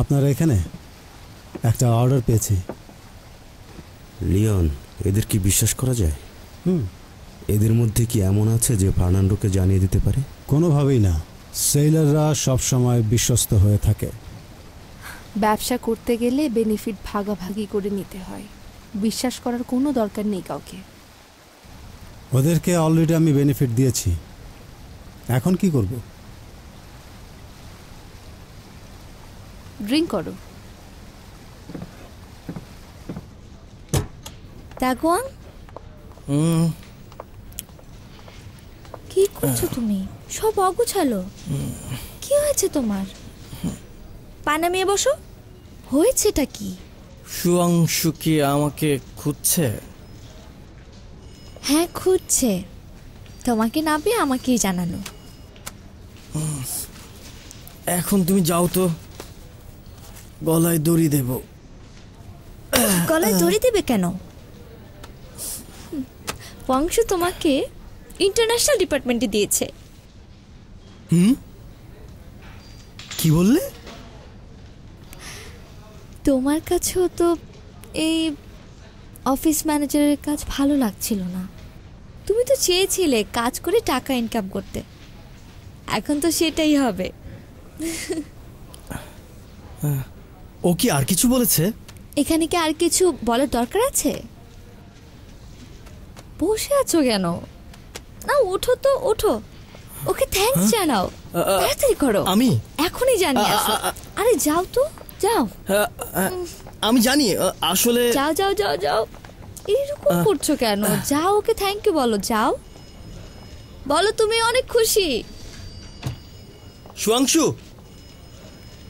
আপনারা এখানে একটা অর্ডার পেয়েছি। লিওন, এদের কি বিশ্বাস করা যায়? এদের মধ্যে কি এমন আছে যে ফার্নান্ডোকে জানিয়ে দিতে পারে? কোনোভাবেই না। সেলাররা সবসময় বিশ্বস্ত হয়ে থাকে। ব্যবসা করতে গেলে বেনিফিট ভাগাভাগি করে নিতে হয়, বিশ্বাস করার কোনো দরকার নেই কাউকে। ওদেরকে অলরেডি আমি বেনিফিট দিয়েছি, এখন কি করব? ড্রিঙ্ক করো। তাগুয়াং, কি করছো তুমি? সব অগুছালো। কি হয়েছে তোমার? পা নামিয়ে বসো। হয়েছেটা কি? সুয়াংশু কি আমাকে খুঁজছে? হ্যাঁ, খুঁজছে। তোমাকে না পেয়ে আমাকেই জানালো। এখন তুমি যাও তো, গলায় দড়ি দেব। গলায় দড়ি দেবে কেন? ওয়াংশু তোমাকে ইন্টারন্যাশনাল ডিপার্টমেন্টে দিয়েছে। কি বললে? তোমার কাছেও তো এই অফিস ম্যানেজারের কাজ ভালো লাগছিল না। তুমি তো চেয়েছিলে কাজ করে টাকা ইনকাম করতে, এখন তো সেটাই হবে। ও কি আর কিছু বলেছে? এখানে কি আর কিছু বলার দরকার আছে? বসে আছো কেন? না, ওঠো তো, ওঠো। ওকে থ্যাঙ্কস জানাও, তাড়াতাড়ি করো। আমি এখনই জানিয়ে আসো। আরে যাও তো, যাও। আমি জানি আসলে। যাও যাও যাও যাও, এরকম করছো কেন? যাও, ওকে থ্যাংক ইউ বলো। যাও, বলো তুমি অনেক খুশি। সুয়াংশু,